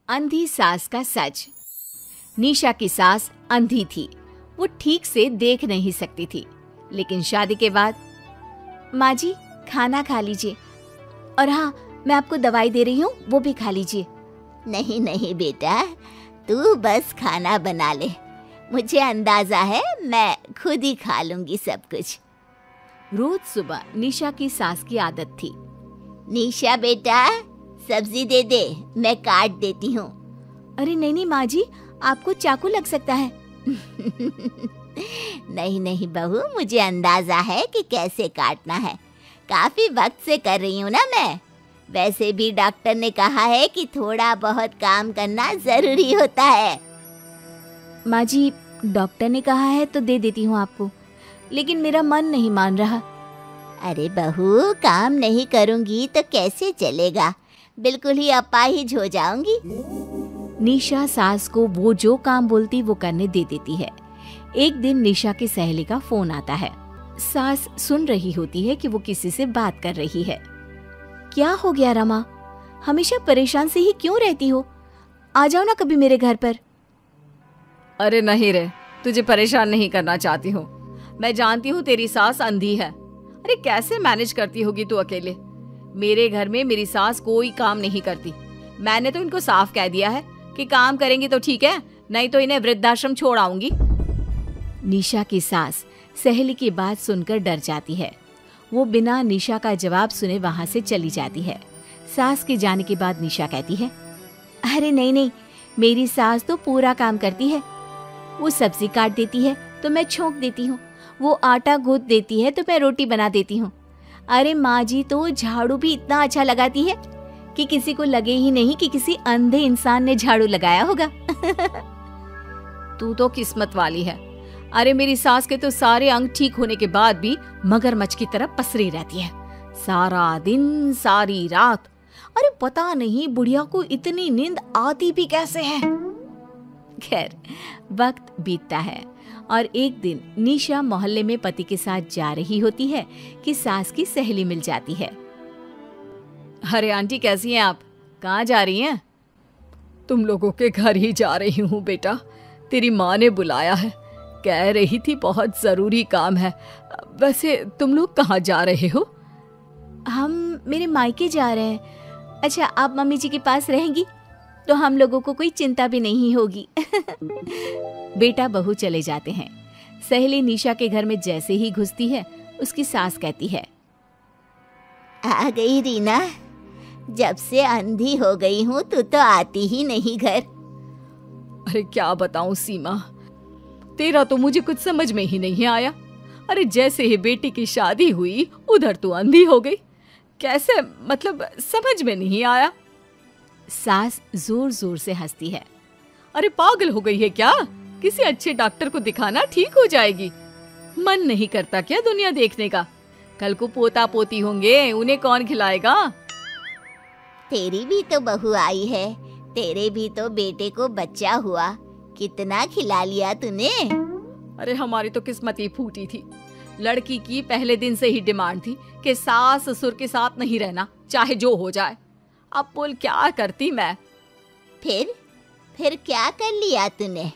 अंधी सास का सच। निशा की सास अंधी थी। वो ठीक से देख नहीं सकती थी, लेकिन शादी के बाद, माँ जी खाना खा लीजिए, और हाँ मैं आपको दवाई दे रही हूँ, वो भी खा लीजिए। नहीं नहीं बेटा, तू बस खाना बना ले, मुझे अंदाजा है मैं खुद ही खा लूंगी सब कुछ। रोज सुबह निशा की सास की आदत थी। निशा बेटा, सब्जी दे दे, मैं काट देती हूँ। अरे नहीं नहीं माँ जी, आपको चाकू लग सकता है। नहीं नहीं बहू, मुझे अंदाजा है कि कैसे काटना है, काफी वक्त से कर रही हूँ ना मैं। वैसे भी डॉक्टर ने कहा है कि थोड़ा बहुत काम करना जरूरी होता है। माँ जी, डॉक्टर ने कहा है तो दे देती हूँ आपको, लेकिन मेरा मन नहीं मान रहा। अरे बहू, काम नहीं करूँगी तो कैसे चलेगा, बिल्कुल ही अपाहिज हो जाऊंगी। निशा सास को वो जो काम बोलती वो करने दे देती है। एक दिन निशा की सहेली का फोन आता है। सास सुन रही होती है कि वो किसी से बात कर रही है। क्या हो गया रमा, हमेशा परेशान से ही क्यों रहती हो? आ जाओ ना कभी मेरे घर पर। अरे नहीं रे, तुझे परेशान नहीं करना चाहती हूँ। मैं जानती हूँ तेरी सास अंधी है। अरे कैसे मैनेज करती होगी तू अकेले? मेरे घर में मेरी सास कोई काम नहीं करती। मैंने तो इनको साफ कह दिया है कि काम करेंगी तो ठीक है, नहीं तो इन्हें वृद्धाश्रम छोड़ आऊंगी। निशा की सास सहेली की बात सुनकर डर जाती है। वो बिना निशा का जवाब सुने वहां से चली जाती है। सास के जाने के बाद निशा कहती है, अरे नहीं नहीं, मेरी सास तो पूरा काम करती है। वो सब्जी काट देती है तो मैं छोंक देती हूँ, वो आटा गूंथ देती है तो मैं रोटी बना देती हूँ। अरे माँ जी तो झाड़ू भी इतना अच्छा लगाती है कि किसी को लगे ही नहीं कि किसी अंधे इंसान ने झाड़ू लगाया होगा। तू तो किस्मत वाली है। अरे मेरी सास के तो सारे अंग ठीक होने के बाद भी मगरमच्छ की तरह पसरी रहती है, सारा दिन सारी रात। अरे पता नहीं बुढ़िया को इतनी नींद आती भी कैसे है। खैर, वक्त बीतता है और एक दिन निशा मोहल्ले में पति के साथ जा रही होती है कि सास की सहेली मिल जाती है। अरे आंटी कैसी हैं आप? कहाँ जा रही हैं? तुम लोगों के घर ही जा रही हूँ बेटा, तेरी माँ ने बुलाया है, कह रही थी बहुत जरूरी काम है। वैसे तुम लोग कहाँ जा रहे हो? हम मेरे मायके जा रहे हैं। अच्छा, आप मम्मी जी के पास रहेंगी तो हम लोगों को कोई चिंता भी नहीं होगी। बेटा बहू चले जाते हैं। सहेली निशा के घर में जैसे ही घुसती है, उसकी सास कहती है, आ गई रीना, जब से अंधी हो गई हूँ तू तो आती ही नहीं घर। अरे क्या बताऊं सीमा, तेरा तो मुझे कुछ समझ में ही नहीं आया। अरे जैसे ही बेटी की शादी हुई उधर तू अंधी हो गई, कैसे? मतलब समझ में नहीं आया। सास जोर जोर से हंसती है। अरे पागल हो गई है क्या? किसी अच्छे डॉक्टर को दिखाना, ठीक हो जाएगी। मन नहीं करता क्या दुनिया देखने का? कल को पोता पोती होंगे, उन्हें कौन खिलाएगा? तेरी भी तो बहू आई है, तेरे भी तो बेटे को बच्चा हुआ, कितना खिला लिया तूने। अरे हमारी तो किस्मत ही फूटी थी। लड़की की पहले दिन से ही डिमांड थी कि सास ससुर के साथ नहीं रहना, चाहे जो हो जाए। अब बोल क्या करती मैं? फिर क्या कर लिया तूने?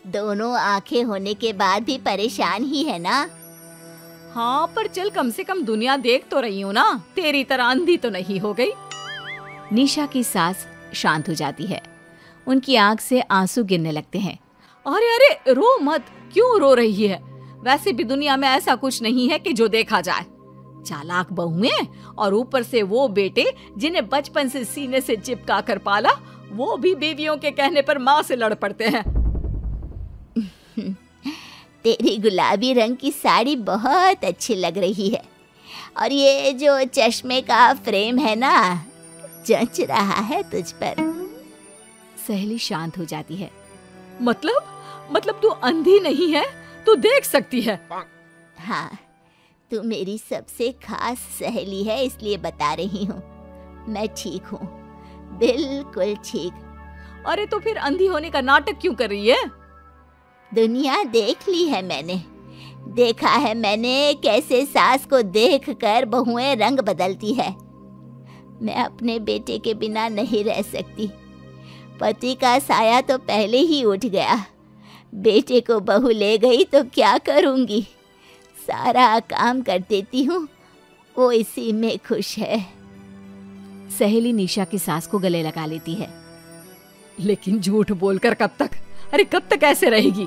दोनों आंखें होने के बाद भी परेशान ही है ना? हाँ, पर चल कम से कम दुनिया देख तो रही हूँ ना, तेरी तरह अंधी तो नहीं हो गई। निशा की सास शांत हो जाती है। उनकी आंख से आंसू गिरने लगते हैं। अरे अरे रो मत, क्यों रो रही है? वैसे भी दुनिया में ऐसा कुछ नहीं है कि जो देखा जाए। चालाक बहुएं और ऊपर से वो बेटे जिन्हें बचपन से सीने से चिपका कर पाला, वो भी बीवियों के कहने पर माँ से लड़ पड़ते हैं। तेरी गुलाबी रंग की साड़ी बहुत अच्छी लग रही है, और ये जो चश्मे का फ्रेम है ना, जच रहा है तुझ पर। सहेली शांत हो जाती है। मतलब तू अंधी नहीं है, तू देख सकती है। हाँ, तू मेरी सबसे खास सहेली है, इसलिए बता रही हूँ। मैं ठीक हूँ, बिल्कुल ठीक। अरे तो फिर अंधी होने का नाटक क्यों कर रही है? दुनिया देख ली है मैंने, देखा है मैंने कैसे सास को देखकर बहुएं रंग बदलती है। मैं अपने बेटे के बिना नहीं रह सकती। पति का साया तो पहले ही उठ गया, बेटे को बहू ले गई तो क्या करूँगी। सारा काम कर देती हूँ, वो इसी में खुश है। सहेली निशा की सास को गले लगा लेती है। लेकिन झूठ बोलकर कब तक? अरे कब तक ऐसे रहेगी?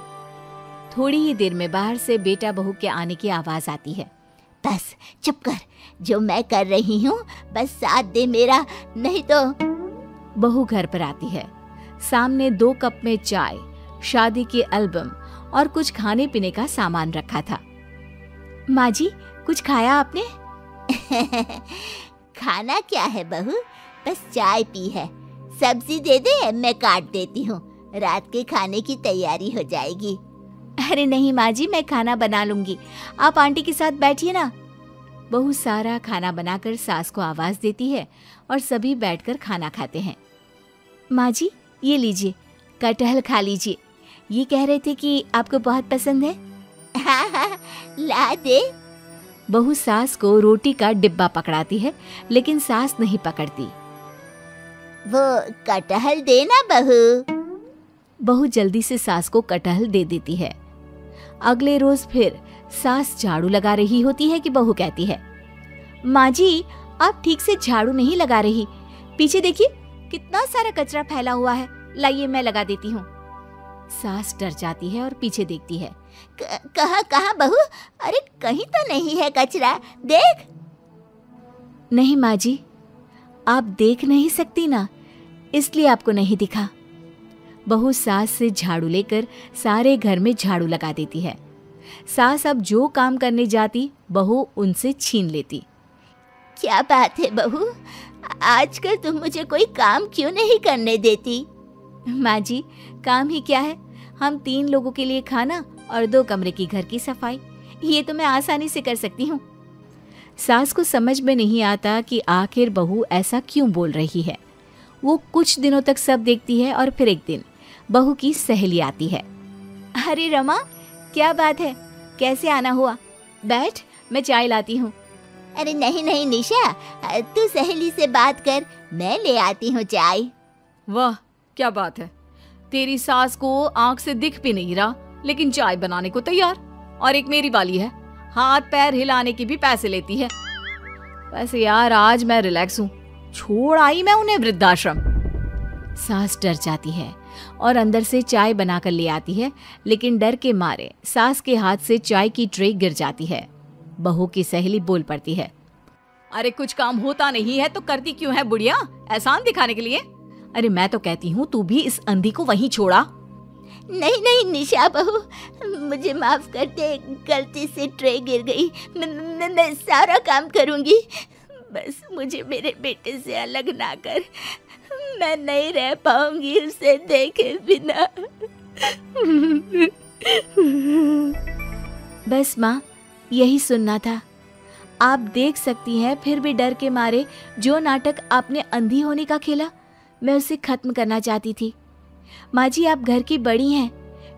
थोड़ी ही देर में बाहर से बेटा बहू के आने की आवाज आती है। बस चुप कर, जो मैं कर रही हूँ बस साथ दे मेरा, नहीं तो। बहू घर पर आती है। सामने 2 कप में चाय, शादी के एल्बम और कुछ खाने पीने का सामान रखा था। माँ जी, कुछ खाया आपने? खाना क्या है बहू, बस चाय पी है। सब्जी दे दे, मैं काट देती हूँ, रात के खाने की तैयारी हो जाएगी। अरे नहीं माँ जी, मैं खाना बना लूंगी, आप आंटी के साथ बैठिए ना। बहू सारा खाना बनाकर सास को आवाज देती है और सभी बैठकर खाना खाते हैं। माँ जी, ये लीजिए, कटहल खा लीजिए, ये कह रहे थे कि आपको बहुत पसंद है। हाँ हाँ, ला दे। बहू सास को रोटी का डिब्बा पकड़ाती है, लेकिन सास नहीं पकड़ती। वो कटहल देना बहू। बहू जल्दी से सास को कटहल दे देती है। अगले रोज फिर सास झाड़ू लगा रही होती है कि बहू कहती है, माँ जी, आप ठीक से झाड़ू नहीं लगा रही, पीछे देखिए कितना सारा कचरा फैला हुआ है, लाइए मैं लगा देती हूँ। सास डर जाती है और पीछे देखती है। कहाँ बहू? अरे कहीं तो नहीं है कचरा, देख। नहीं माँ जी, आप देख नहीं सकती ना, इसलिए आपको नहीं दिखा। बहू सास से झाड़ू लेकर सारे घर में झाड़ू लगा देती है। सास अब जो काम करने जाती, बहू उनसे छीन लेती। क्या बात है बहू, आजकल तुम मुझे कोई काम क्यों नहीं करने देती? माँ जी, काम ही क्या है, हम 3 लोगों के लिए खाना और 2 कमरे की घर की सफाई, ये तो मैं आसानी से कर सकती हूँ। सास को समझ में नहीं आता कि आखिर बहू ऐसा क्यों बोल रही है। वो कुछ दिनों तक सब देखती है और फिर एक दिन बहू की सहेली आती है। अरे रमा, क्या बात है, कैसे आना हुआ? बैठ, मैं चाय लाती हूँ। अरे नहीं नहीं निशा, तू सहेली से बात कर, मैं ले आती हूँ चाय। वाह, क्या बात है, तेरी सास को आंख से दिख भी नहीं रहा, लेकिन चाय बनाने को तैयार। और एक मेरी वाली है, हाथ पैर हिलाने के भी पैसे लेती है। वैसे यार आज मैं रिलैक्स हूँ, छोड़ आई मैं उन्हें वृद्धाश्रम। सास डर जाती है और अंदर से चाय बनाकर ले आती है, लेकिन डर के मारे सास के हाथ से चाय की ट्रे गिर जाती है। बहू की सहेली बोल पड़ती है, अरे कुछ काम होता नहीं है तो करती क्यों है बुढ़िया, एहसान दिखाने के लिए? अरे मैं तो कहती हूँ तू भी इस अंधी को वहीं छोड़ा। नहीं नहीं निशा बहू, मुझे माफ कर दे, गलती से ट्रे गिर गई, मैं सारा काम करूँगी, बस मुझे मेरे बेटे से अलग ना कर, मैं नहीं रह पाऊंगी उसे देखे बिना। बस माँ, यही सुनना था। आप देख सकती हैं, फिर भी डर के मारे जो नाटक आपने अंधी होने का खेला, मैं उसे खत्म करना चाहती थी। माँ जी, आप घर की बड़ी हैं,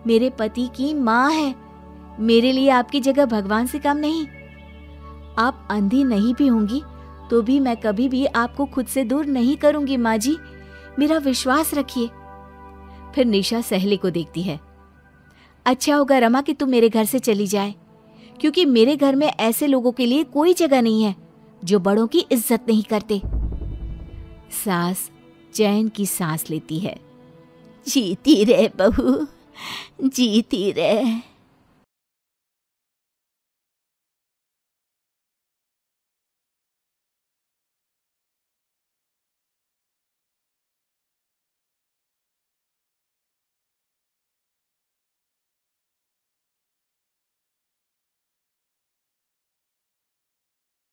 मेरे पति की माँ है, मेरे लिए आपकी जगह भगवान से कम नहीं। आप अंधी नहीं भी होंगी तो भी मैं कभी भी आपको खुद से दूर नहीं करूंगी माँ जी, मेरा विश्वास रखिए। फिर निशा सहेली को देखती है। अच्छा होगा रमा कि तू मेरे घर से चली जाए, क्योंकि मेरे घर में ऐसे लोगों के लिए कोई जगह नहीं है जो बड़ों की इज्जत नहीं करते। सास चैन की सांस लेती है। जीती रहे बहू, जीती रहे।